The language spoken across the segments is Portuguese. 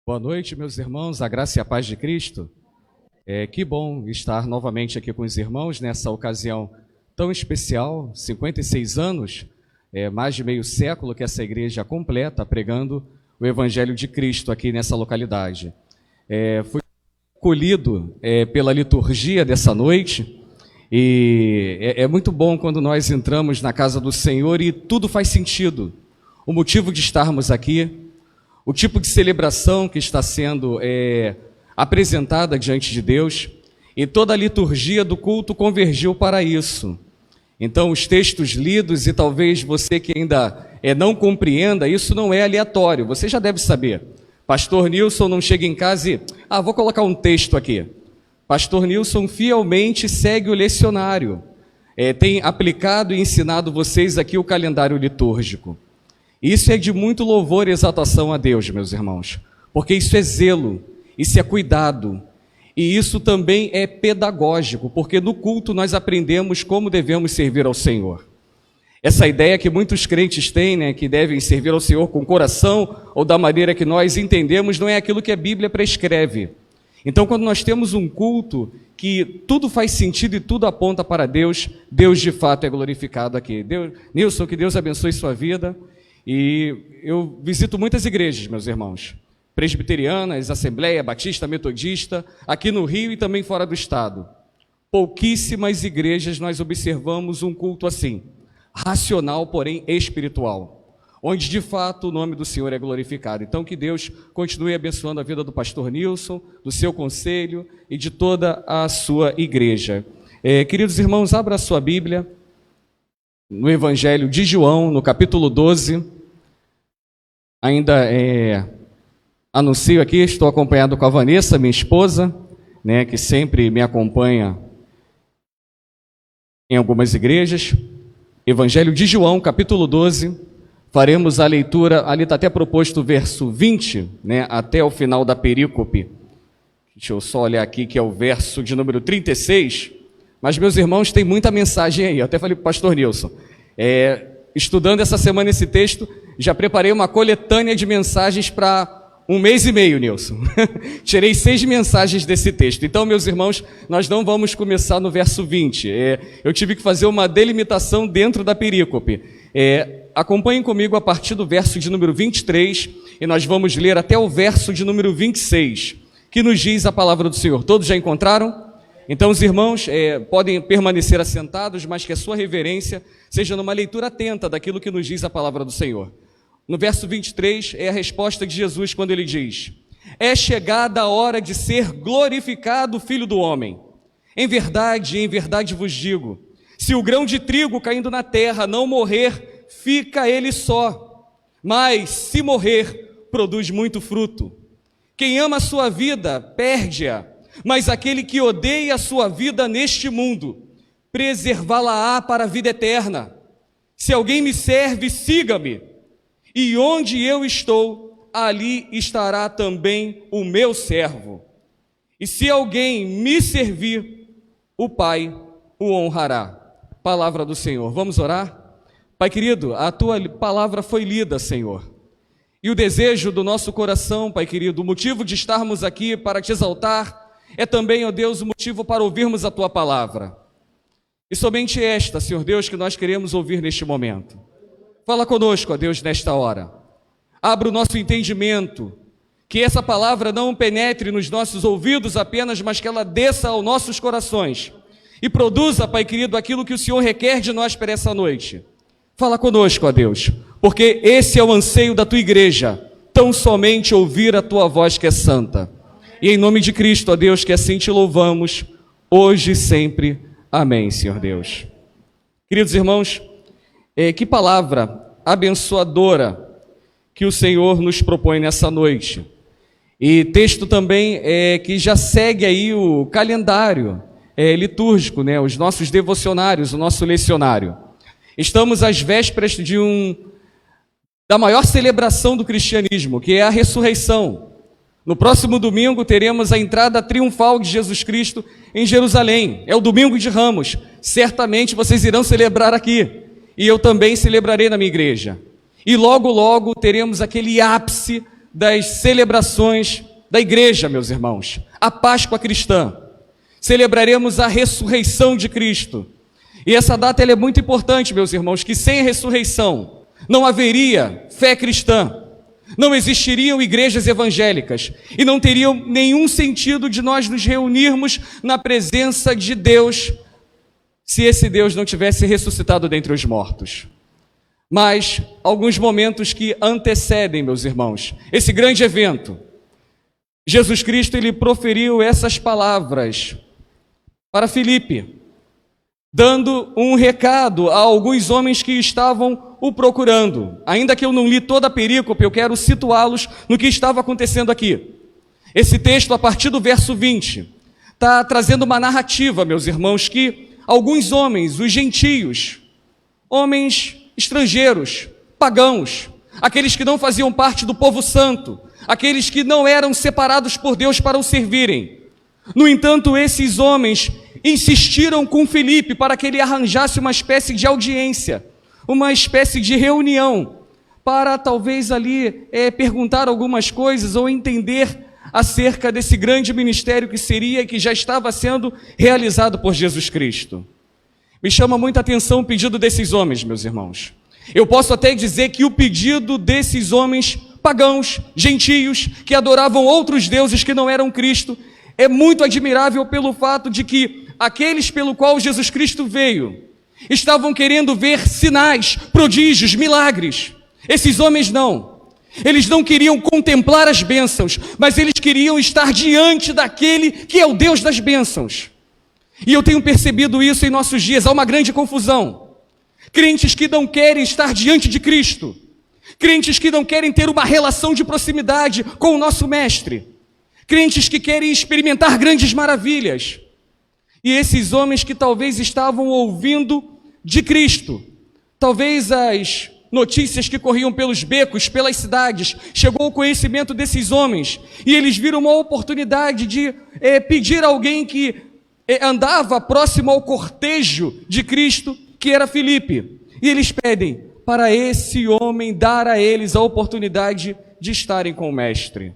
Boa noite, meus irmãos, a graça e a paz de Cristo. Que bom estar novamente aqui com os irmãos nessa ocasião tão especial, 56 anos, mais de meio século que essa igreja completa pregando o Evangelho de Cristo aqui nessa localidade. Fui acolhido pela liturgia dessa noite e é muito bom quando nós entramos na casa do Senhor e tudo faz sentido. O motivo de estarmos aqui, o tipo de celebração que está sendo apresentada diante de Deus, e toda a liturgia do culto convergiu para isso. Então, os textos lidos, e talvez você que ainda não compreenda, isso não é aleatório, você já deve saber. Pastor Nilson não chega em casa e, vou colocar um texto aqui. Pastor Nilson fielmente segue o lecionário, tem aplicado e ensinado vocês aqui o calendário litúrgico. Isso é de muito louvor e exaltação a Deus, meus irmãos, porque isso é zelo, isso é cuidado, e isso também é pedagógico, porque no culto nós aprendemos como devemos servir ao Senhor. Essa ideia que muitos crentes têm, que devem servir ao Senhor com o coração ou da maneira que nós entendemos, não é aquilo que a Bíblia prescreve. Então, quando nós temos um culto que tudo faz sentido e tudo aponta para Deus, Deus de fato é glorificado aqui. Nilson, que Deus abençoe sua vida. E eu visito muitas igrejas, meus irmãos, presbiterianas, Assembleia, Batista, Metodista, aqui no Rio e também fora do estado. Pouquíssimas igrejas nós observamos um culto assim, racional, porém espiritual, onde de fato o nome do Senhor é glorificado. Então que Deus continue abençoando a vida do pastor Nilson, do seu conselho e de toda a sua igreja. Queridos irmãos, abra a sua Bíblia no Evangelho de João, no capítulo 12, ainda anuncio aqui, estou acompanhado com a Vanessa, minha esposa, que sempre me acompanha em algumas igrejas. Evangelho de João, capítulo 12, faremos a leitura, ali está até proposto o verso 20, até o final da perícope. Deixa eu só olhar aqui, que é o verso de número 36, mas meus irmãos, tem muita mensagem aí, eu até falei para o pastor Nilson, estudando essa semana esse texto, já preparei uma coletânea de mensagens para 1 mês e meio, Nilson. Tirei 6 mensagens desse texto. Então, meus irmãos, nós não vamos começar no verso 20. Eu tive que fazer uma delimitação dentro da perícope. Acompanhem comigo a partir do verso de número 23, e nós vamos ler até o verso de número 26, que nos diz a palavra do Senhor. Todos já encontraram? Então, os irmãos podem permanecer assentados, mas que a sua reverência seja numa leitura atenta daquilo que nos diz a palavra do Senhor. No verso 23 é a resposta de Jesus quando ele diz: é chegada a hora de ser glorificado o Filho do Homem. Em verdade vos digo, se o grão de trigo caindo na terra não morrer, fica ele só, mas se morrer, produz muito fruto. Quem ama a sua vida, perde-a, mas aquele que odeia a sua vida neste mundo, preservá-la-á para a vida eterna. Se alguém me serve, siga-me, e onde eu estou, ali estará também o meu servo. E se alguém me servir, o Pai o honrará. Palavra do Senhor. Vamos orar? Pai querido, a tua palavra foi lida, Senhor. E o desejo do nosso coração, Pai querido, o motivo de estarmos aqui para te exaltar, é também, ó Deus, o motivo para ouvirmos a tua palavra. E somente esta, Senhor Deus, que nós queremos ouvir neste momento. Fala conosco, ó Deus, nesta hora. Abra o nosso entendimento, que essa palavra não penetre nos nossos ouvidos apenas, mas que ela desça aos nossos corações e produza, Pai querido, aquilo que o Senhor requer de nós para essa noite. Fala conosco, ó Deus, porque esse é o anseio da tua igreja, tão somente ouvir a tua voz que é santa. E em nome de Cristo, ó Deus, que assim te louvamos, hoje e sempre. Amém, Senhor Deus. Queridos irmãos, que palavra abençoadora que o Senhor nos propõe nessa noite. E texto também que já segue aí o calendário litúrgico, os nossos devocionários, o nosso lecionário. Estamos às vésperas da maior celebração do cristianismo, que é a ressurreição. No próximo domingo teremos a entrada triunfal de Jesus Cristo em Jerusalém. É o domingo de Ramos. Certamente vocês irão celebrar aqui. E eu também celebrarei na minha igreja. E logo, logo teremos aquele ápice das celebrações da igreja, meus irmãos, a Páscoa cristã. Celebraremos a ressurreição de Cristo. E essa data ela é muito importante, meus irmãos, que sem a ressurreição não haveria fé cristã, não existiriam igrejas evangélicas e não teriam nenhum sentido de nós nos reunirmos na presença de Deus se esse Deus não tivesse ressuscitado dentre os mortos. Mas alguns momentos que antecedem, meus irmãos, esse grande evento, Jesus Cristo ele proferiu essas palavras para Filipe, dando um recado a alguns homens que estavam o procurando. Ainda que eu não li toda a perícope, eu quero situá-los no que estava acontecendo aqui. Esse texto, a partir do verso 20, está trazendo uma narrativa, meus irmãos, que alguns homens, os gentios, homens estrangeiros, pagãos, aqueles que não faziam parte do povo santo, aqueles que não eram separados por Deus para o servirem. No entanto, esses homens insistiram com Filipe para que ele arranjasse uma espécie de audiência, uma espécie de reunião, para talvez ali perguntar algumas coisas ou entender acerca desse grande ministério que seria e que já estava sendo realizado por Jesus Cristo. Me chama muita atenção o pedido desses homens, meus irmãos. Eu posso até dizer que o pedido desses homens pagãos, gentios, que adoravam outros deuses que não eram Cristo, é muito admirável pelo fato de que aqueles pelo qual Jesus Cristo veio estavam querendo ver sinais, prodígios, milagres. Esses homens não. Eles não queriam contemplar as bênçãos, mas eles queriam estar diante daquele que é o Deus das bênçãos. E eu tenho percebido isso em nossos dias. Há uma grande confusão. Crentes que não querem estar diante de Cristo. Crentes que não querem ter uma relação de proximidade com o nosso Mestre. Crentes que querem experimentar grandes maravilhas. E esses homens que talvez estavam ouvindo de Cristo, talvez as notícias que corriam pelos becos, pelas cidades, chegou ao conhecimento desses homens, e eles viram uma oportunidade de pedir a alguém que andava próximo ao cortejo de Cristo, que era Filipe, e eles pedem para esse homem dar a eles a oportunidade de estarem com o Mestre.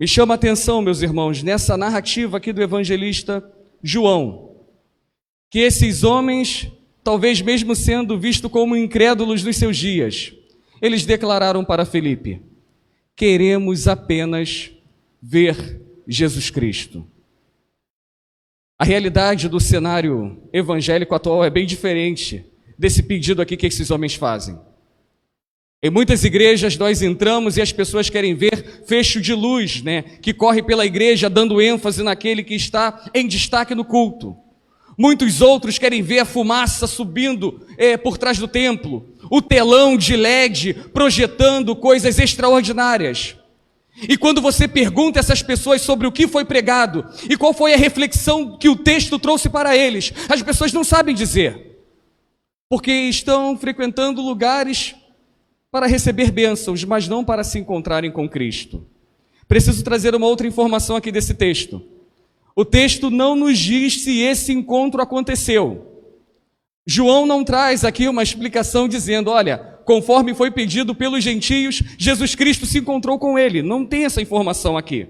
Me chama a atenção, meus irmãos, nessa narrativa aqui do evangelista João, que esses homens, talvez mesmo sendo vistos como incrédulos nos seus dias, eles declararam para Filipe: queremos apenas ver Jesus Cristo. A realidade do cenário evangélico atual é bem diferente desse pedido aqui que esses homens fazem. Em muitas igrejas nós entramos e as pessoas querem ver fecho de luz, que corre pela igreja dando ênfase naquele que está em destaque no culto. Muitos outros querem ver a fumaça subindo por trás do templo, o telão de LED projetando coisas extraordinárias. E quando você pergunta a essas pessoas sobre o que foi pregado e qual foi a reflexão que o texto trouxe para eles, as pessoas não sabem dizer, porque estão frequentando lugares para receber bênçãos, mas não para se encontrarem com Cristo. Preciso trazer uma outra informação aqui desse texto. O texto não nos diz se esse encontro aconteceu. João não traz aqui uma explicação dizendo, olha, conforme foi pedido pelos gentios, Jesus Cristo se encontrou com ele. Não tem essa informação aqui.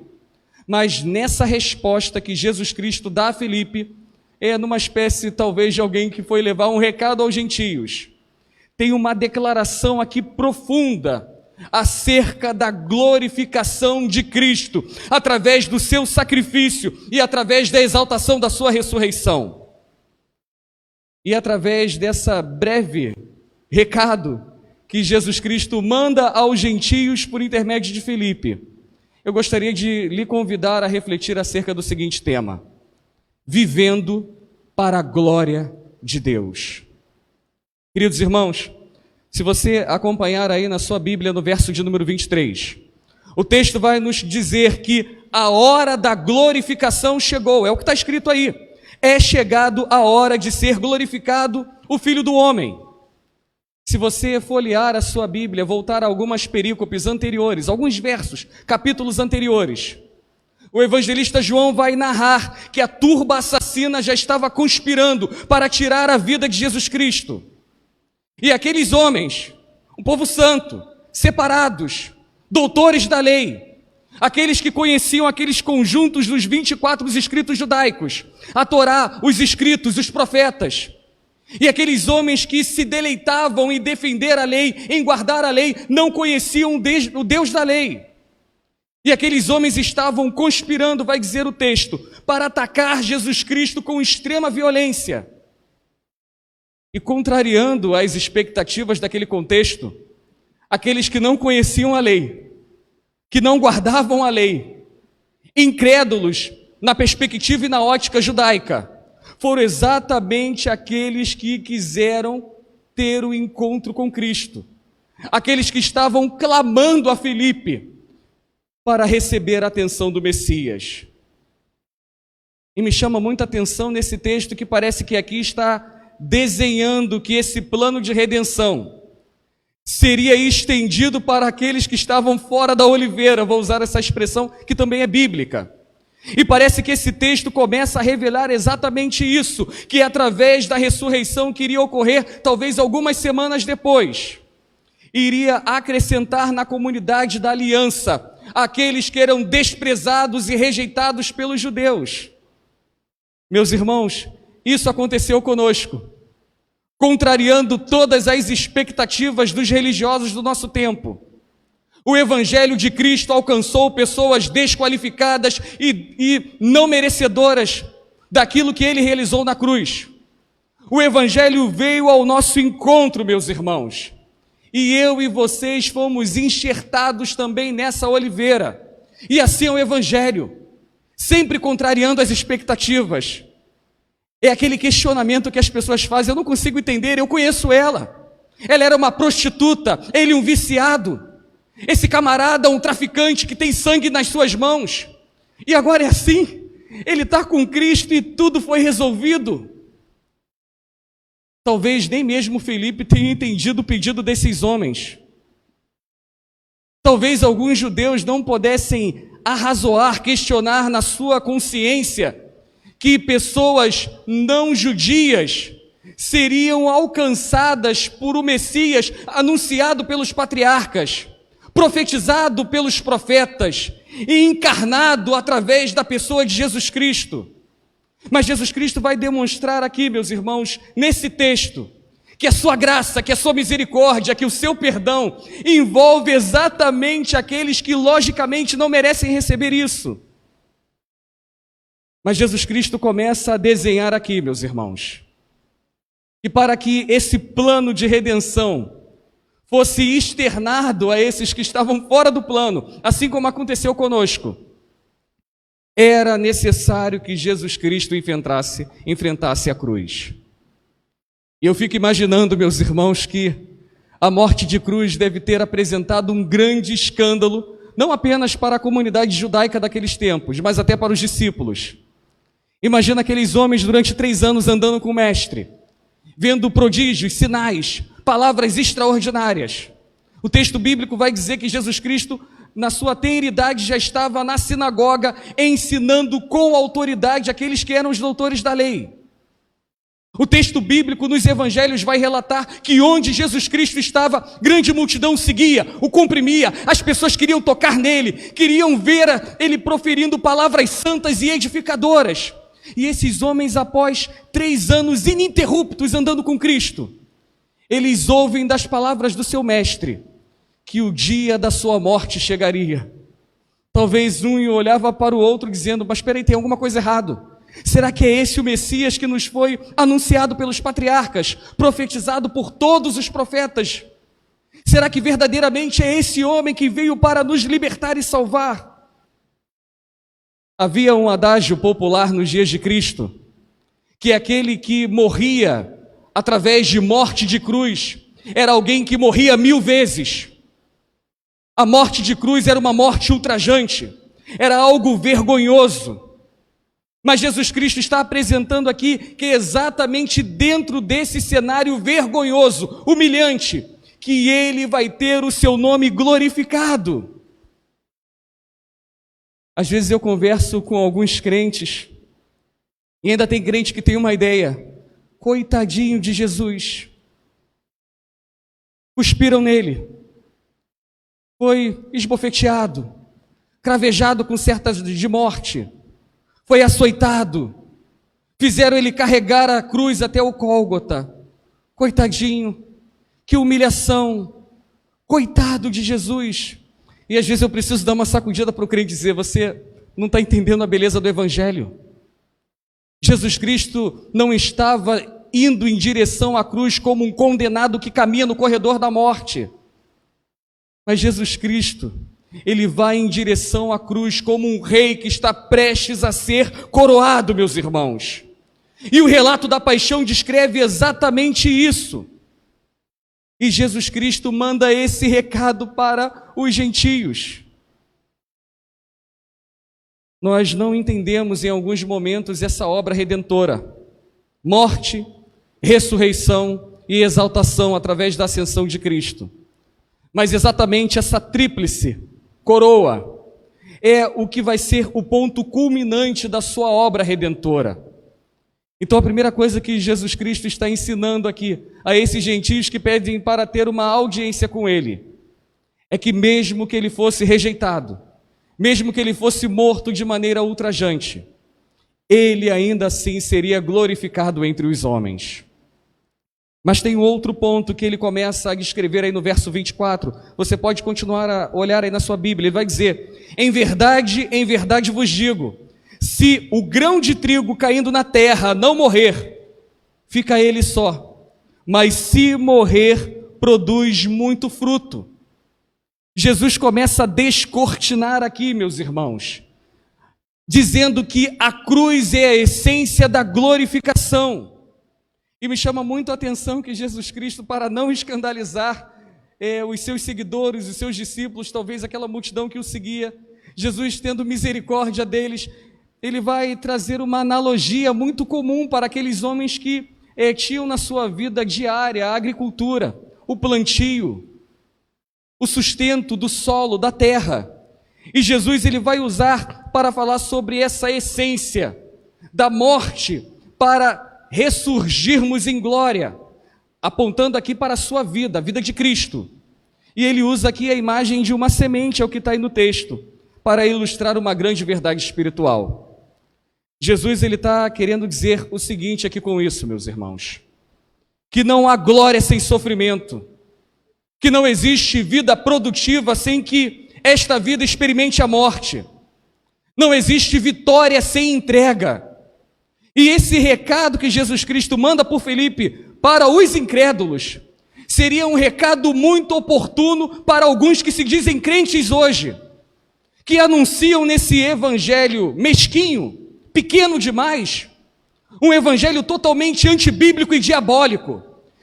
Mas nessa resposta que Jesus Cristo dá a Filipe, é numa espécie talvez de alguém que foi levar um recado aos gentios. Tem uma declaração aqui profunda acerca da glorificação de Cristo, através do seu sacrifício e através da exaltação da sua ressurreição. E através dessa breve recado que Jesus Cristo manda aos gentios por intermédio de Filipe, eu gostaria de lhe convidar a refletir acerca do seguinte tema: vivendo para a glória de Deus. Queridos irmãos, se você acompanhar aí na sua Bíblia, no verso de número 23, o texto vai nos dizer que a hora da glorificação chegou. É o que está escrito aí. É chegado a hora de ser glorificado o Filho do Homem. Se você folhear a sua Bíblia, voltar a algumas perícopes anteriores, alguns versos, capítulos anteriores, o evangelista João vai narrar que a turba assassina já estava conspirando para tirar a vida de Jesus Cristo. E aqueles homens, um povo santo, separados, doutores da lei, aqueles que conheciam aqueles conjuntos dos 24 escritos judaicos, a Torá, os escritos, os profetas, e aqueles homens que se deleitavam em defender a lei, em guardar a lei, não conheciam o Deus da lei. E aqueles homens estavam conspirando, vai dizer o texto, para atacar Jesus Cristo com extrema violência. E contrariando as expectativas daquele contexto, aqueles que não conheciam a lei, que não guardavam a lei, incrédulos na perspectiva e na ótica judaica, foram exatamente aqueles que quiseram ter o encontro com Cristo, aqueles que estavam clamando a Filipe para receber a atenção do Messias. E me chama muita atenção nesse texto que parece que aqui está desenhando que esse plano de redenção seria estendido para aqueles que estavam fora da oliveira, vou usar essa expressão que também é bíblica. E parece que esse texto começa a revelar exatamente isso, que através da ressurreição que iria ocorrer, talvez algumas semanas depois, iria acrescentar na comunidade da aliança aqueles que eram desprezados e rejeitados pelos judeus. Meus irmãos, isso aconteceu conosco, contrariando todas as expectativas dos religiosos do nosso tempo. O Evangelho de Cristo alcançou pessoas desqualificadas e não merecedoras daquilo que Ele realizou na cruz. O Evangelho veio ao nosso encontro, meus irmãos, e eu e vocês fomos enxertados também nessa oliveira. E assim é o Evangelho, sempre contrariando as expectativas. É aquele questionamento que as pessoas fazem: eu não consigo entender, eu conheço ela. Ela era uma prostituta, ele um viciado. Esse camarada, um traficante que tem sangue nas suas mãos. E agora é assim, ele está com Cristo e tudo foi resolvido. Talvez nem mesmo Filipe tenha entendido o pedido desses homens. Talvez alguns judeus não pudessem arrazoar, questionar na sua consciência que pessoas não judias seriam alcançadas por o Messias anunciado pelos patriarcas, profetizado pelos profetas e encarnado através da pessoa de Jesus Cristo. Mas Jesus Cristo vai demonstrar aqui, meus irmãos, nesse texto, que a sua graça, que a sua misericórdia, que o seu perdão envolve exatamente aqueles que logicamente não merecem receber isso. Mas Jesus Cristo começa a desenhar aqui, meus irmãos, e para que esse plano de redenção fosse externado a esses que estavam fora do plano, assim como aconteceu conosco, era necessário que Jesus Cristo enfrentasse a cruz. E eu fico imaginando, meus irmãos, que a morte de cruz deve ter apresentado um grande escândalo, não apenas para a comunidade judaica daqueles tempos, mas até para os discípulos. Imagina aqueles homens durante 3 anos andando com o Mestre, vendo prodígios, sinais, palavras extraordinárias. O texto bíblico vai dizer que Jesus Cristo, na sua tenridade, já estava na sinagoga ensinando com autoridade aqueles que eram os doutores da lei. O texto bíblico nos evangelhos vai relatar que onde Jesus Cristo estava, grande multidão seguia, o comprimia, as pessoas queriam tocar nele, queriam ver ele proferindo palavras santas e edificadoras. E esses homens, após 3 anos ininterruptos andando com Cristo, eles ouvem das palavras do seu mestre que o dia da sua morte chegaria. Talvez um olhava para o outro dizendo: mas espera aí, tem alguma coisa errada. Será que é esse o Messias que nos foi anunciado pelos patriarcas, profetizado por todos os profetas? Será que verdadeiramente é esse homem que veio para nos libertar e salvar? Havia um adágio popular nos dias de Cristo, que aquele que morria através de morte de cruz era alguém que morria 1000 vezes. A morte de cruz era uma morte ultrajante, era algo vergonhoso. Mas Jesus Cristo está apresentando aqui que é exatamente dentro desse cenário vergonhoso, humilhante, que ele vai ter o seu nome glorificado. Às vezes eu converso com alguns crentes, e ainda tem crente que tem uma ideia: coitadinho de Jesus. Cuspiram nele, foi esbofeteado, cravejado com certas de morte, foi açoitado, fizeram ele carregar a cruz até o Gólgota. Coitadinho, que humilhação, coitado de Jesus. E às vezes eu preciso dar uma sacudida para o crente e dizer: você não está entendendo a beleza do Evangelho. Jesus Cristo não estava indo em direção à cruz como um condenado que caminha no corredor da morte. Mas Jesus Cristo, ele vai em direção à cruz como um rei que está prestes a ser coroado, meus irmãos. E o relato da paixão descreve exatamente isso. E Jesus Cristo manda esse recado para os gentios. Nós não entendemos em alguns momentos essa obra redentora: morte, ressurreição e exaltação através da ascensão de Cristo. Mas exatamente essa tríplice coroa é o que vai ser o ponto culminante da sua obra redentora. Então a primeira coisa que Jesus Cristo está ensinando aqui a esses gentios que pedem para ter uma audiência com Ele, é que mesmo que Ele fosse rejeitado, mesmo que Ele fosse morto de maneira ultrajante, Ele ainda assim seria glorificado entre os homens. Mas tem um outro ponto que ele começa a descrever aí no verso 24. Você pode continuar a olhar aí na sua Bíblia. Ele vai dizer: em verdade vos digo, se o grão de trigo caindo na terra não morrer, fica ele só, mas se morrer, produz muito fruto. Jesus começa a descortinar aqui, meus irmãos, dizendo que a cruz é a essência da glorificação. E me chama muito a atenção que Jesus Cristo, para não escandalizar os seus seguidores, os seus discípulos, talvez aquela multidão que o seguia, Jesus, tendo misericórdia deles, ele vai trazer uma analogia muito comum para aqueles homens que tinham na sua vida diária a agricultura, o plantio, o sustento do solo, da terra. E Jesus ele vai usar para falar sobre essa essência da morte para ressurgirmos em glória, apontando aqui para a sua vida, a vida de Cristo. E ele usa aqui a imagem de uma semente, é o que está aí no texto, para ilustrar uma grande verdade espiritual. Jesus ele está querendo dizer o seguinte aqui com isso, meus irmãos: que não há glória sem sofrimento, que não existe vida produtiva sem que esta vida experimente a morte, não existe vitória sem entrega. E esse recado que Jesus Cristo manda por Filipe para os incrédulos seria um recado muito oportuno para alguns que se dizem crentes hoje, que anunciam nesse evangelho mesquinho, pequeno demais, um evangelho totalmente antibíblico e diabólico,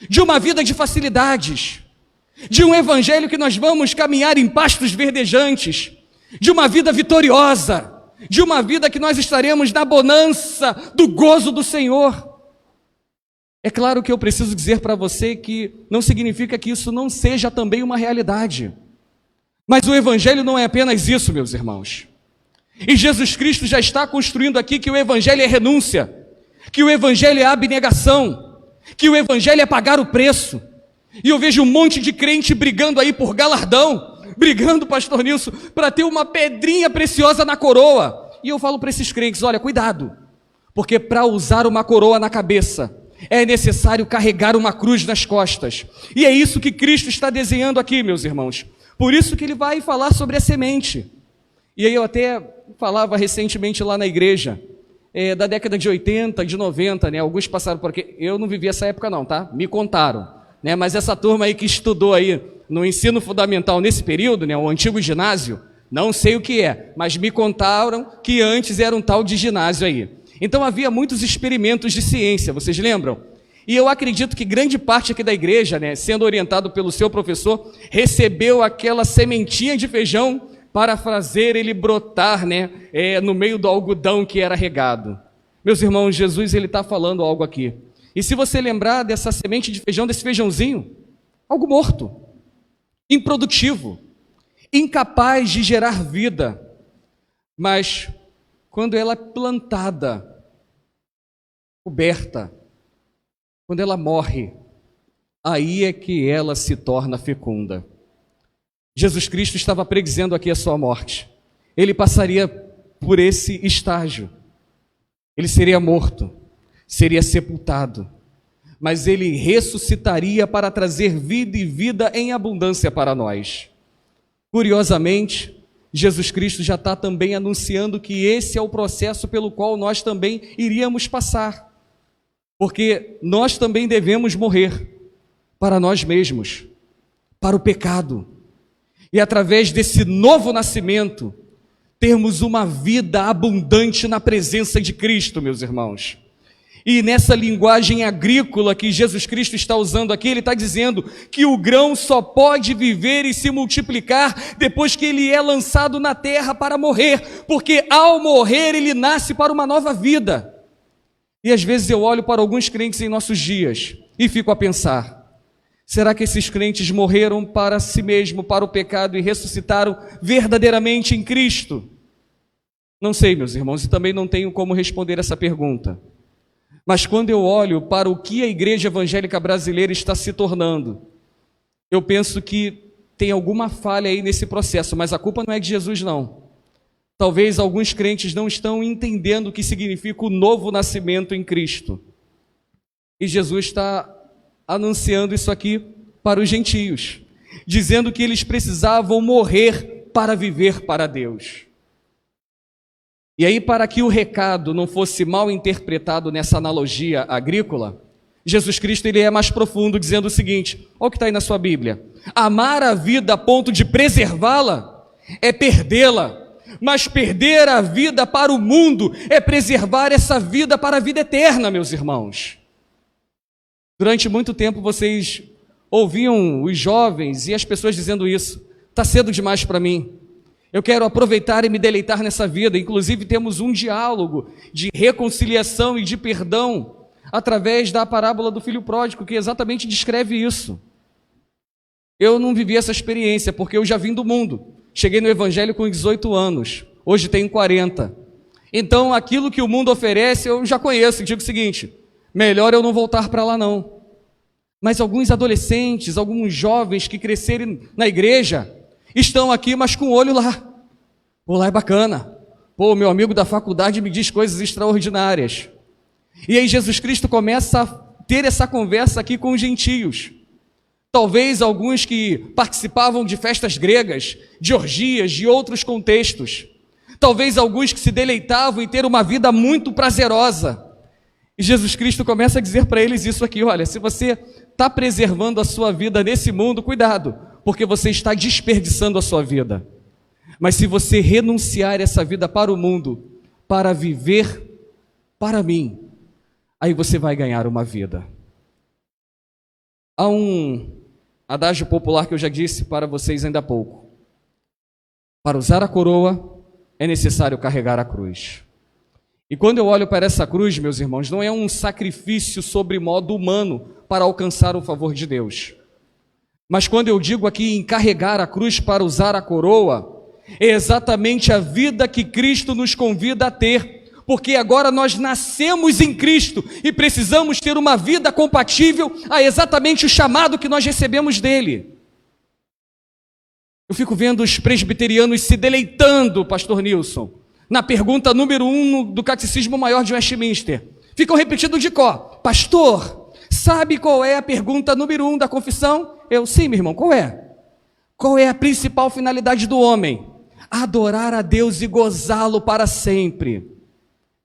de uma vida de facilidades, de um evangelho que nós vamos caminhar em pastos verdejantes, de uma vida vitoriosa, de uma vida que nós estaremos na bonança do gozo do Senhor. É claro que eu preciso dizer para você que não significa que isso não seja também uma realidade. Mas o Evangelho não é apenas isso, meus irmãos. E Jesus Cristo já está construindo aqui que o Evangelho é renúncia, que o Evangelho é abnegação, que o Evangelho é pagar o preço. E eu vejo um monte de crente brigando aí por galardão, brigando, pastor Nilson, para ter uma pedrinha preciosa na coroa. E eu falo para esses crentes: olha, cuidado, porque para usar uma coroa na cabeça, é necessário carregar uma cruz nas costas. E é isso que Cristo está desenhando aqui, meus irmãos. Por isso que ele vai falar sobre a semente. E aí eu até falava recentemente lá na igreja, da década de 80, de 90, né? Alguns passaram por aqui. Eu não vivi essa época não, tá? Me contaram, né? Mas essa turma aí que estudou aí no ensino fundamental nesse período, né? O antigo ginásio, não sei o que é, mas me contaram que antes era um tal de ginásio aí. Então havia muitos experimentos de ciência, vocês lembram? E eu acredito que grande parte aqui da igreja, né, sendo orientado pelo seu professor, recebeu aquela sementinha de feijão para fazer ele brotar, né, no meio do algodão que era regado. Meus irmãos, Jesus ele está falando algo aqui. E se você lembrar dessa semente de feijão, desse feijãozinho, algo morto, improdutivo, incapaz de gerar vida, mas quando ela é plantada, coberta, quando ela morre, aí é que ela se torna fecunda. Jesus Cristo estava predizendo aqui a sua morte. Ele passaria por esse estágio. Ele seria morto, seria sepultado, mas ele ressuscitaria para trazer vida e vida em abundância para nós. Curiosamente, Jesus Cristo já está também anunciando que esse é o processo pelo qual nós também iríamos passar, porque nós também devemos morrer para nós mesmos, para o pecado, e através desse novo nascimento, termos uma vida abundante na presença de Cristo, meus irmãos. E nessa linguagem agrícola que Jesus Cristo está usando aqui, ele está dizendo que o grão só pode viver e se multiplicar depois que ele é lançado na terra para morrer, porque ao morrer ele nasce para uma nova vida. E às vezes eu olho para alguns crentes em nossos dias e fico a pensar, será que esses crentes morreram para si mesmo, para o pecado e ressuscitaram verdadeiramente em Cristo? Não sei, meus irmãos, e também não tenho como responder essa pergunta. Mas quando eu olho para o que a igreja evangélica brasileira está se tornando, eu penso que tem alguma falha aí nesse processo, mas a culpa não é de Jesus, não. Talvez alguns crentes não estão entendendo o que significa o novo nascimento em Cristo. E Jesus está anunciando isso aqui para os gentios, dizendo que eles precisavam morrer para viver para Deus. E aí, para que o recado não fosse mal interpretado nessa analogia agrícola, Jesus Cristo ele é mais profundo, dizendo o seguinte, olha o que está aí na sua Bíblia, amar a vida a ponto de preservá-la é perdê-la, mas perder a vida para o mundo é preservar essa vida para a vida eterna, meus irmãos. Durante muito tempo vocês ouviam os jovens e as pessoas dizendo isso, está cedo demais para mim, eu quero aproveitar e me deleitar nessa vida. Inclusive temos um diálogo de reconciliação e de perdão através da parábola do filho pródigo, que exatamente descreve isso. Eu não vivi essa experiência, porque eu já vim do mundo, cheguei no evangelho com 18 anos, hoje tenho 40, então aquilo que o mundo oferece eu já conheço, e digo o seguinte, melhor eu não voltar para lá não. Mas alguns adolescentes, alguns jovens que crescerem na igreja, estão aqui, mas com o olho lá. Pô, lá é bacana. Pô, meu amigo da faculdade me diz coisas extraordinárias. E aí Jesus Cristo começa a ter essa conversa aqui com os gentios. Talvez alguns que participavam de festas gregas, de orgias, de outros contextos. Talvez alguns que se deleitavam em ter uma vida muito prazerosa. E Jesus Cristo começa a dizer para eles isso aqui, olha, se você está preservando a sua vida nesse mundo, cuidado, porque você está desperdiçando a sua vida. Mas se você renunciar essa vida para o mundo, para viver para mim, aí você vai ganhar uma vida. Há um adágio popular que eu já disse para vocês ainda há pouco. Para usar a coroa, é necessário carregar a cruz. E quando eu olho para essa cruz, meus irmãos, não é um sacrifício sobre modo humano para alcançar o favor de Deus. Mas quando eu digo aqui em carregar a cruz para usar a coroa, é exatamente a vida que Cristo nos convida a ter, porque agora nós nascemos em Cristo e precisamos ter uma vida compatível a exatamente o chamado que nós recebemos dele. Eu fico vendo os presbiterianos se deleitando, pastor Nilson, na pergunta número 1 do Catecismo Maior de Westminster. Ficam repetindo de cor, pastor, sabe qual é a pergunta número 1 da confissão? Eu, sim, meu irmão, qual é? Qual é a principal finalidade do homem? Adorar a Deus e gozá-lo para sempre.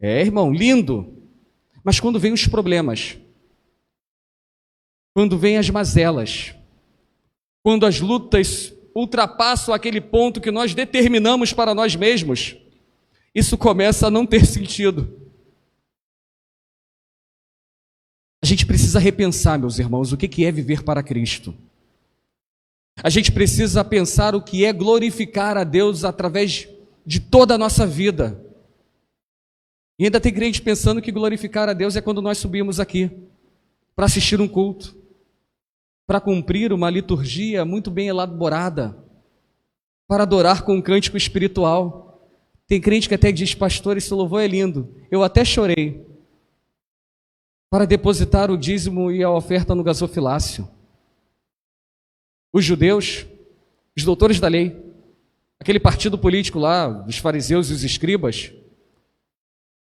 É, irmão, lindo. Mas quando vem os problemas, quando vem as mazelas, quando as lutas ultrapassam aquele ponto que nós determinamos para nós mesmos, isso começa a não ter sentido. A gente precisa repensar, meus irmãos, o que é viver para Cristo. A gente precisa pensar o que é glorificar a Deus através de toda a nossa vida. E ainda tem crente pensando que glorificar a Deus é quando nós subimos aqui para assistir um culto, para cumprir uma liturgia muito bem elaborada, para adorar com um cântico espiritual. Tem crente que até diz, pastor, esse louvor é lindo, eu até chorei, para depositar o dízimo e a oferta no gasofilácio. Os judeus, Os doutores da lei, aquele partido político lá, os fariseus e os escribas,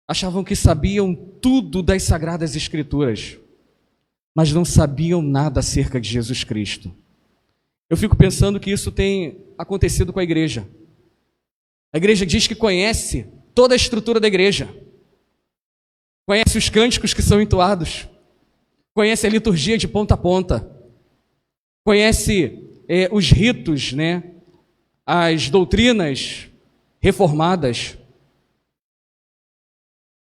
achavam que sabiam tudo das Sagradas Escrituras, mas não sabiam nada acerca de Jesus Cristo. Eu fico pensando que isso tem acontecido com a igreja. A igreja diz que conhece toda a estrutura da igreja, conhece os cânticos que são entoados, conhece a liturgia de ponta a ponta, conhece os ritos, né? As doutrinas reformadas.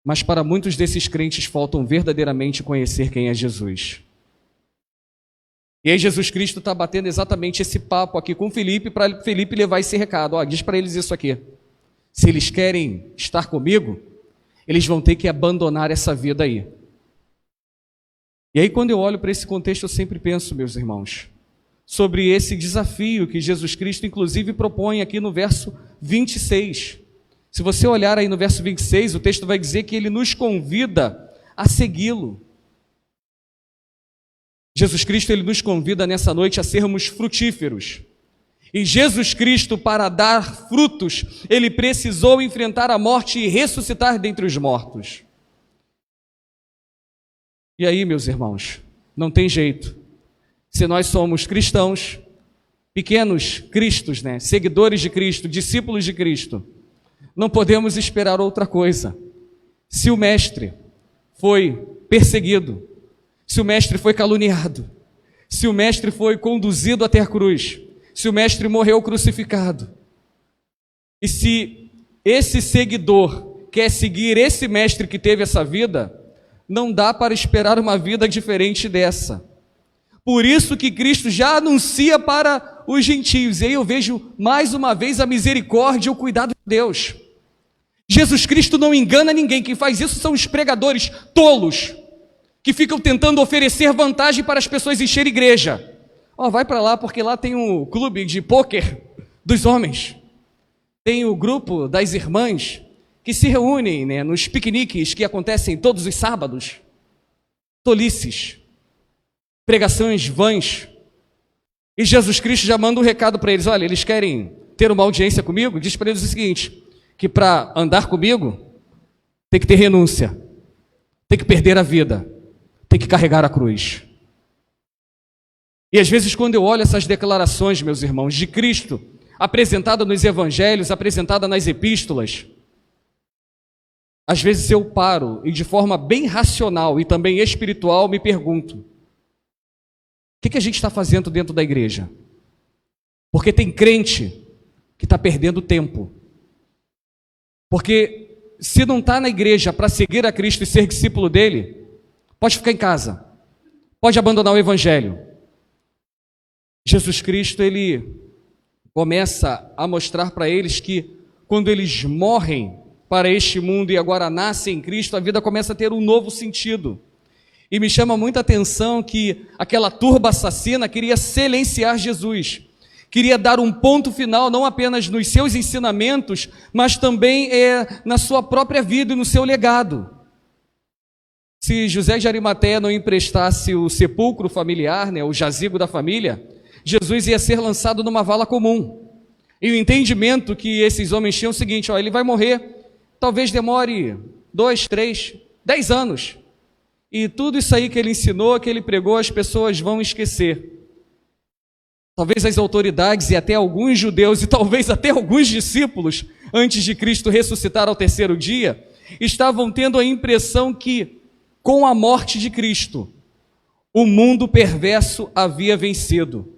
Mas para muitos desses crentes faltam verdadeiramente conhecer quem é Jesus. E aí Jesus Cristo está batendo exatamente esse papo aqui com Filipe, para Filipe levar esse recado. Diz para eles isso aqui: se eles querem estar comigo, eles vão ter que abandonar essa vida aí. E aí quando eu olho para esse contexto, eu sempre penso, meus irmãos, sobre esse desafio que Jesus Cristo inclusive propõe aqui no verso 26. Se você olhar aí no verso 26, o texto vai dizer que ele nos convida a segui-lo. Jesus Cristo, ele nos convida nessa noite a sermos frutíferos. E Jesus Cristo, para dar frutos, ele precisou enfrentar a morte e ressuscitar dentre os mortos. E aí, meus irmãos, não tem jeito. Se nós somos cristãos, pequenos cristos, né? Seguidores de Cristo, discípulos de Cristo, não podemos esperar outra coisa. Se o Mestre foi perseguido, se o Mestre foi caluniado, se o Mestre foi conduzido até a cruz, se o Mestre morreu crucificado, e se esse seguidor quer seguir esse Mestre que teve essa vida, não dá para esperar uma vida diferente dessa. Por isso que Cristo já anuncia para os gentios. E aí eu vejo mais uma vez a misericórdia e o cuidado de Deus. Jesus Cristo não engana ninguém. Quem faz isso são os pregadores tolos, que ficam tentando oferecer vantagem para as pessoas encherem igreja. Vai para lá, porque lá tem um clube de pôquer dos homens. Tem o grupo das irmãs que se reúnem, né, nos piqueniques que acontecem todos os sábados. Tolices, pregações vãs. E Jesus Cristo já manda um recado para eles: olha, eles querem ter uma audiência comigo? Diz para eles o seguinte, que para andar comigo tem que ter renúncia, tem que perder a vida, tem que carregar a cruz. E às vezes quando eu olho essas declarações, meus irmãos, de Cristo, apresentada nos evangelhos, apresentada nas epístolas, às vezes eu paro e de forma bem racional e também espiritual me pergunto: o que a gente está fazendo dentro da igreja? Porque tem crente que está perdendo tempo. Porque se não está na igreja para seguir a Cristo e ser discípulo dele, pode ficar em casa, pode abandonar o evangelho. Jesus Cristo, ele começa a mostrar para eles que quando eles morrem para este mundo e agora nascem em Cristo, a vida começa a ter um novo sentido. E me chama muita atenção que aquela turba assassina queria silenciar Jesus, queria dar um ponto final não apenas nos seus ensinamentos, mas também na sua própria vida e no seu legado. Se José de Arimateia não emprestasse o sepulcro familiar, né, o jazigo da família, Jesus ia ser lançado numa vala comum. E o entendimento que esses homens tinham é o seguinte: ele vai morrer, talvez demore 2, 3, 10 anos. E tudo isso aí que ele ensinou, que ele pregou, as pessoas vão esquecer. Talvez as autoridades e até alguns judeus e talvez até alguns discípulos, antes de Cristo ressuscitar ao terceiro dia, estavam tendo a impressão que, com a morte de Cristo, o mundo perverso havia vencido.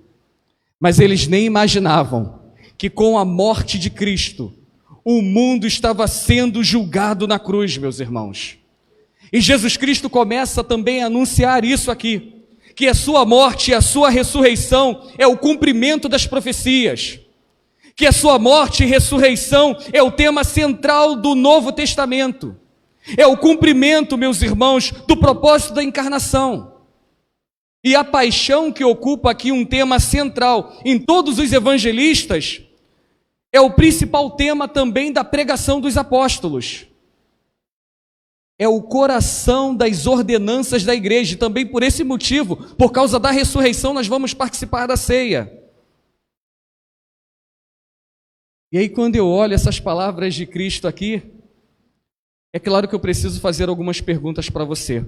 Mas eles nem imaginavam que com a morte de Cristo, o mundo estava sendo julgado na cruz, meus irmãos. E Jesus Cristo começa também a anunciar isso aqui, que a sua morte e a sua ressurreição é o cumprimento das profecias, que a sua morte e ressurreição é o tema central do Novo Testamento, é o cumprimento, meus irmãos, do propósito da encarnação. E a paixão, que ocupa aqui um tema central em todos os evangelistas, é o principal tema também da pregação dos apóstolos. É o coração das ordenanças da igreja. E também por esse motivo, por causa da ressurreição, nós vamos participar da ceia. E aí, quando eu olho essas palavras de Cristo aqui, é claro que eu preciso fazer algumas perguntas para você.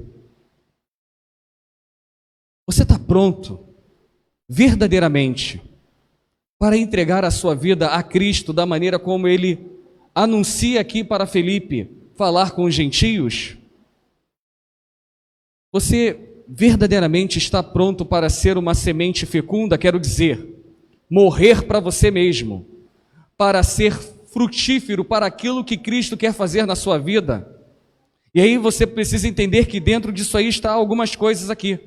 Você está pronto, verdadeiramente, para entregar a sua vida a Cristo da maneira como Ele anuncia aqui para Felipe falar com os gentios? Você verdadeiramente está pronto para ser uma semente fecunda, quero dizer, morrer para você mesmo, para ser frutífero para aquilo que Cristo quer fazer na sua vida? E aí você precisa entender que dentro disso aí está algumas coisas aqui.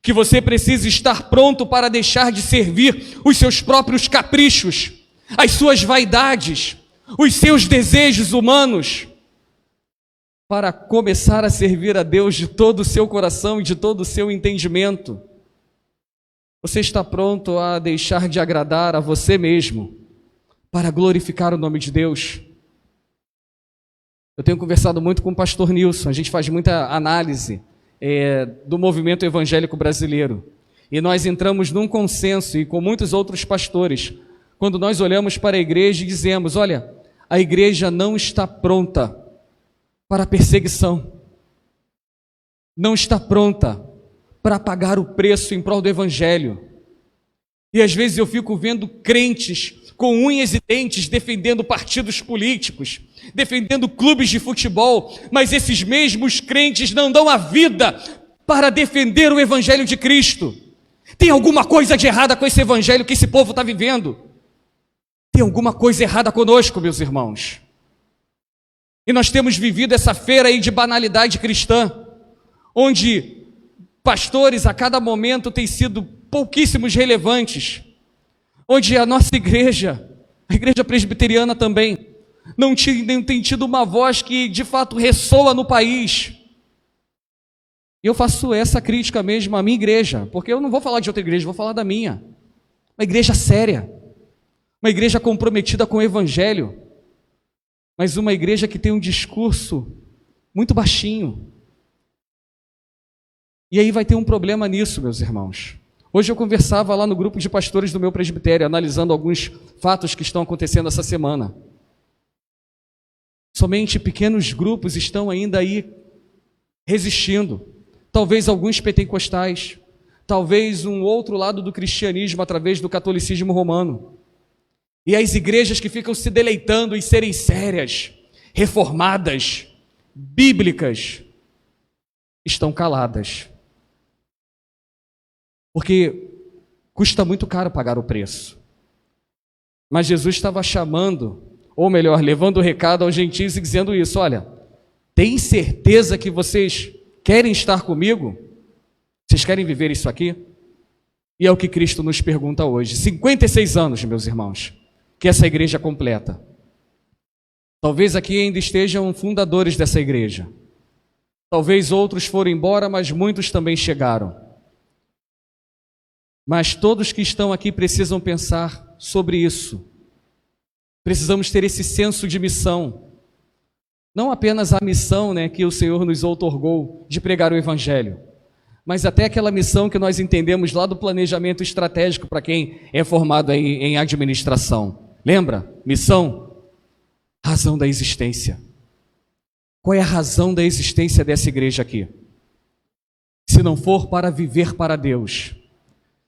Que você precisa estar pronto para deixar de servir os seus próprios caprichos, as suas vaidades, os seus desejos humanos, para começar a servir a Deus de todo o seu coração e de todo o seu entendimento. Você está pronto a deixar de agradar a você mesmo, para glorificar o nome de Deus? Eu tenho conversado muito com o pastor Nilson, a gente faz muita análise do movimento evangélico brasileiro. E nós entramos num consenso, e com muitos outros pastores, quando nós olhamos para a igreja e dizemos, olha, a igreja não está pronta para a perseguição, não está pronta para pagar o preço em prol do evangelho. E às vezes eu fico vendo crentes com unhas e dentes defendendo partidos políticos, defendendo clubes de futebol, mas esses mesmos crentes não dão a vida para defender o evangelho de Cristo. Tem alguma coisa de errada com esse evangelho que esse povo está vivendo? Tem alguma coisa errada conosco, meus irmãos. E nós temos vivido essa feira aí de banalidade cristã, onde pastores a cada momento têm sido pouquíssimos relevantes, onde a nossa igreja, a igreja presbiteriana também, não tem tido uma voz que de fato ressoa no país. E eu faço essa crítica mesmo à minha igreja, porque eu não vou falar de outra igreja, vou falar da minha. Uma igreja séria, uma igreja comprometida com o evangelho, mas uma igreja que tem um discurso muito baixinho. E aí vai ter um problema nisso, meus irmãos. Hoje eu conversava lá no grupo de pastores do meu presbitério, analisando alguns fatos que estão acontecendo essa semana. Somente pequenos grupos estão ainda aí resistindo. Talvez alguns pentecostais, talvez um outro lado do cristianismo através do catolicismo romano. E as igrejas que ficam se deleitando em serem sérias, reformadas, bíblicas, estão caladas. Porque custa muito caro pagar o preço. Mas Jesus estava chamando, ou melhor, levando o recado aos gentios e dizendo isso, olha, tem certeza que vocês querem estar comigo? Vocês querem viver isso aqui? E é o que Cristo nos pergunta hoje. 56 anos, meus irmãos, que essa igreja completa. Talvez aqui ainda estejam fundadores dessa igreja. Talvez outros foram embora, mas muitos também chegaram. Mas todos que estão aqui precisam pensar sobre isso. Precisamos ter esse senso de missão. Não apenas a missão, que o Senhor nos outorgou de pregar o Evangelho, mas até aquela missão que nós entendemos lá do planejamento estratégico para quem é formado aí em administração. Lembra? Missão, razão da existência. Qual é a razão da existência dessa igreja aqui? Se não for para viver para Deus,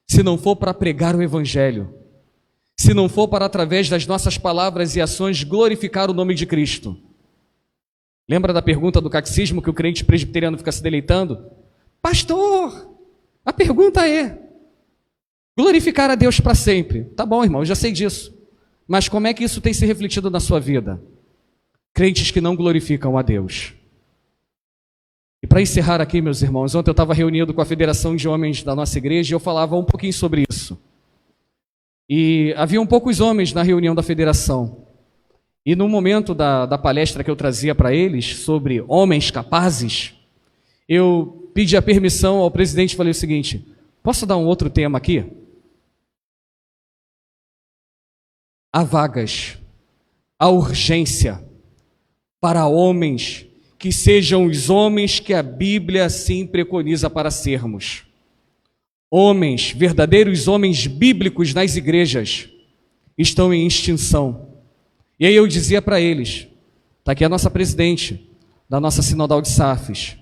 se não for para pregar o Evangelho, se não for para, através das nossas palavras e ações, glorificar o nome de Cristo. Lembra da pergunta do catecismo que o crente presbiteriano fica se deleitando? Pastor, a pergunta é, glorificar a Deus para sempre. Tá bom, irmão, eu já sei disso. Mas como é que isso tem se refletido na sua vida? Crentes que não glorificam a Deus. E para encerrar aqui, meus irmãos, ontem eu estava reunido com a Federação de Homens da nossa igreja e eu falava um pouquinho sobre isso. E haviam poucos homens na reunião da Federação. E no momento da palestra que eu trazia para eles sobre homens capazes, eu pedi a permissão ao presidente e falei o seguinte, posso dar um outro tema aqui? Há vagas, há urgência para homens que sejam os homens que a Bíblia assim preconiza para sermos. Homens, verdadeiros homens bíblicos nas igrejas, estão em extinção. E aí eu dizia para eles, está aqui a nossa presidente da nossa sinodal de SAFs.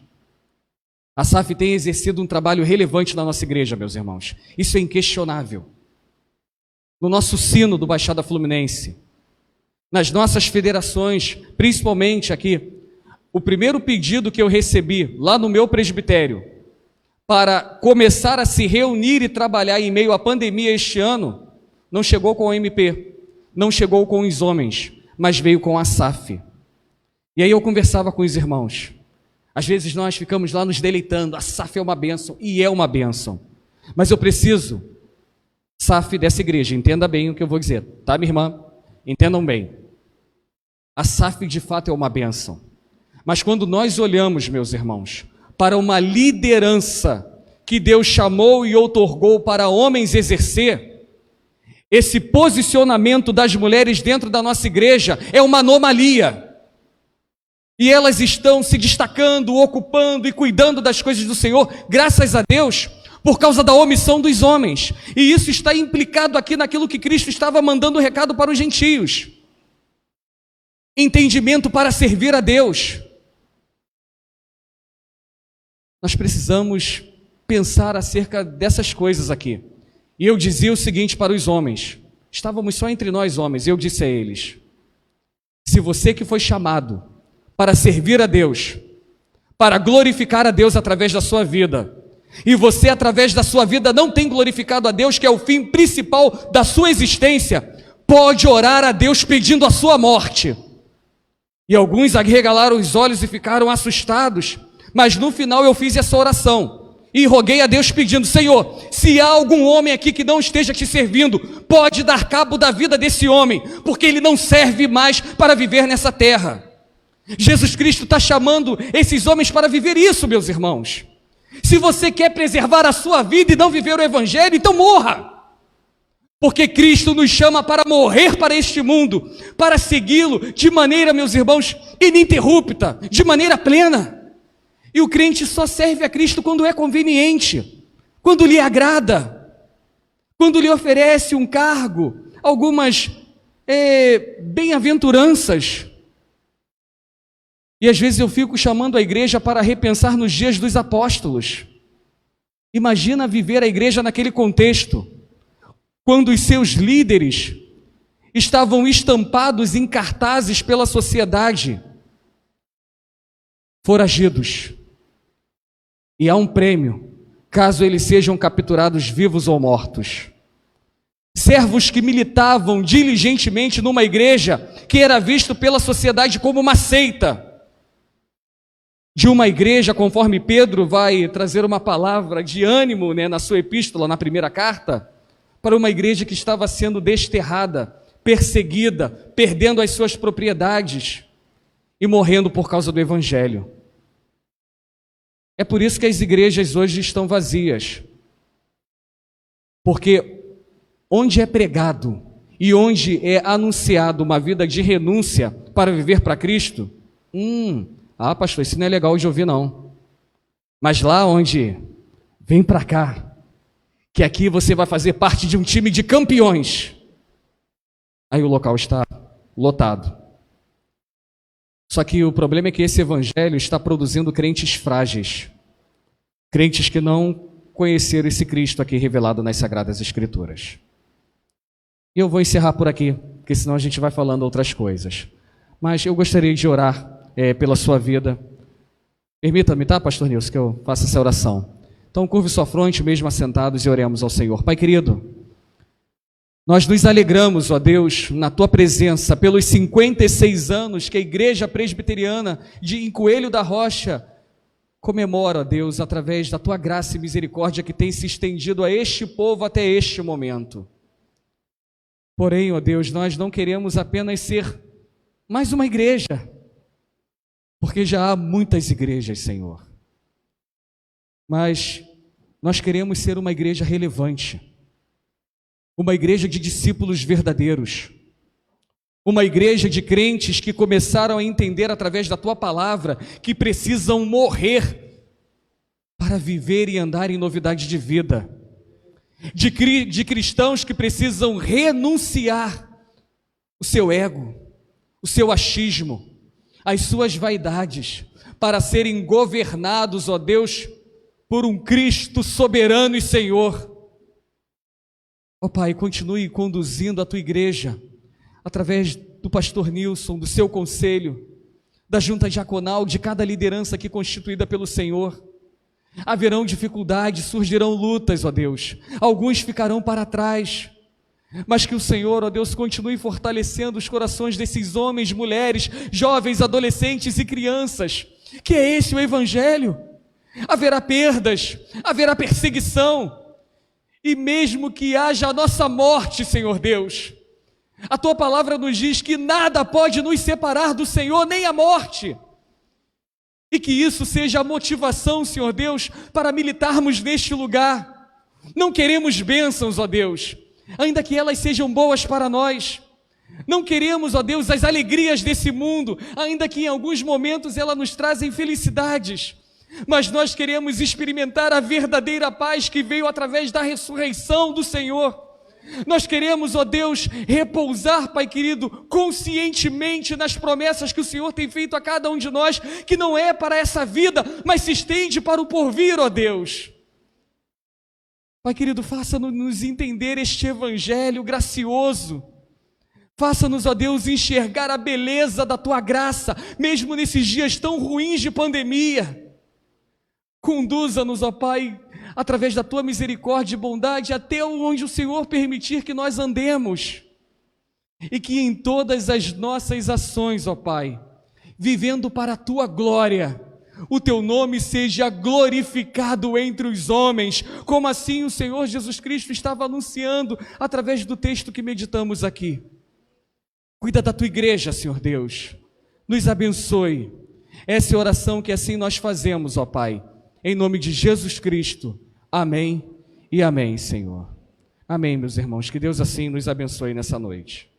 A SAF tem exercido um trabalho relevante na nossa igreja, meus irmãos. Isso é inquestionável. No nosso sino do Baixada Fluminense, nas nossas federações, principalmente aqui, o primeiro pedido que eu recebi lá no meu presbitério para começar a se reunir e trabalhar em meio à pandemia este ano, não chegou com o MP, não chegou com os homens, mas veio com a SAF. E aí eu conversava com os irmãos. Às vezes nós ficamos lá nos deleitando, a SAF é uma bênção, e é uma bênção. Mas eu preciso, SAF dessa igreja, entenda bem o que eu vou dizer, tá, minha irmã? Entendam bem. A SAF de fato é uma bênção. Mas quando nós olhamos, meus irmãos, para uma liderança que Deus chamou e outorgou para homens exercer, esse posicionamento das mulheres dentro da nossa igreja é uma anomalia. E elas estão se destacando, ocupando e cuidando das coisas do Senhor, graças a Deus, por causa da omissão dos homens. E isso está implicado aqui naquilo que Cristo estava mandando o recado para os gentios. Entendimento para servir a Deus. Nós precisamos pensar acerca dessas coisas aqui. E eu dizia o seguinte para os homens, estávamos só entre nós homens, e eu disse a eles, se você que foi chamado para servir a Deus, para glorificar a Deus através da sua vida, e você através da sua vida não tem glorificado a Deus, que é o fim principal da sua existência, pode orar a Deus pedindo a sua morte. E alguns arregalaram os olhos e ficaram assustados, mas no final eu fiz essa oração, e roguei a Deus pedindo, Senhor, se há algum homem aqui que não esteja te servindo, pode dar cabo da vida desse homem, porque ele não serve mais para viver nessa terra. Jesus Cristo está chamando esses homens para viver isso, meus irmãos. Se você quer preservar a sua vida e não viver o Evangelho, então morra. Porque Cristo nos chama para morrer para este mundo, para segui-lo de maneira, meus irmãos, ininterrupta, de maneira plena. E o crente só serve a Cristo quando é conveniente, quando lhe agrada, quando lhe oferece um cargo, algumas bem-aventuranças. E às vezes eu fico chamando a igreja para repensar nos dias dos apóstolos. Imagina viver a igreja naquele contexto, quando os seus líderes estavam estampados em cartazes pela sociedade, foragidos. E há um prêmio, caso eles sejam capturados vivos ou mortos. Servos que militavam diligentemente numa igreja que era visto pela sociedade como uma seita. De uma igreja, conforme Pedro vai trazer uma palavra de ânimo, na sua epístola, na primeira carta, para uma igreja que estava sendo desterrada, perseguida, perdendo as suas propriedades e morrendo por causa do Evangelho. É por isso que as igrejas hoje estão vazias. Porque onde é pregado e onde é anunciado uma vida de renúncia para viver para Cristo, pastor, isso não é legal de ouvir não. Mas lá onde, vem para cá, que aqui você vai fazer parte de um time de campeões, aí o local está lotado. Só que o problema é que esse evangelho está produzindo crentes frágeis, crentes que não conheceram esse Cristo aqui revelado nas Sagradas Escrituras. E eu vou encerrar por aqui, porque senão a gente vai falando outras coisas. Mas eu gostaria de orar pela sua vida. Permita-me, tá, pastor Nilson, que eu faça essa oração. Então curve sua fronte, mesmo assentados, e oremos ao Senhor. Pai querido, nós nos alegramos, ó Deus, na Tua presença, pelos 56 anos que a Igreja Presbiteriana em Coelho da Rocha comemora, ó Deus, através da Tua graça e misericórdia que tem se estendido a este povo até este momento. Porém, ó Deus, nós não queremos apenas ser mais uma igreja, porque já há muitas igrejas, Senhor. Mas nós queremos ser uma igreja relevante, uma igreja de discípulos verdadeiros, uma igreja de crentes que começaram a entender através da Tua palavra que precisam morrer para viver e andar em novidade de vida, de cristãos que precisam renunciar o seu ego, o seu achismo, as suas vaidades, para serem governados, ó Deus, por um Cristo soberano e Senhor. Ó Pai, continue conduzindo a tua igreja, através do pastor Nilson, do seu conselho, da junta diaconal, de cada liderança aqui constituída pelo Senhor. Haverão dificuldades, surgirão lutas, ó Deus, alguns ficarão para trás, mas que o Senhor, ó Deus, continue fortalecendo os corações desses homens, mulheres, jovens, adolescentes e crianças, que é esse o Evangelho. Haverá perdas, haverá perseguição, e mesmo que haja a nossa morte, Senhor Deus, a tua palavra nos diz que nada pode nos separar do Senhor, nem a morte. E que isso seja a motivação, Senhor Deus, para militarmos neste lugar. Não queremos bênçãos, ó Deus, ainda que elas sejam boas para nós. Não queremos, ó Deus, as alegrias desse mundo, ainda que em alguns momentos elas nos trazem felicidades. Mas nós queremos experimentar a verdadeira paz que veio através da ressurreição do Senhor. Nós queremos, ó Deus, repousar, Pai querido, conscientemente nas promessas que o Senhor tem feito a cada um de nós, que não é para essa vida, mas se estende para o porvir, ó Deus. Pai querido, faça-nos entender este Evangelho gracioso. Faça-nos, ó Deus, enxergar a beleza da tua graça, mesmo nesses dias tão ruins de pandemia. Conduza-nos, ó Pai, através da tua misericórdia e bondade, até onde o Senhor permitir que nós andemos. E que em todas as nossas ações, ó Pai, vivendo para a tua glória, o teu nome seja glorificado entre os homens, como assim o Senhor Jesus Cristo estava anunciando através do texto que meditamos aqui. Cuida da tua igreja, Senhor Deus, nos abençoe. Essa é a oração que assim nós fazemos, ó Pai, em nome de Jesus Cristo. Amém e amém, Senhor. Amém, meus irmãos, que Deus assim nos abençoe nessa noite.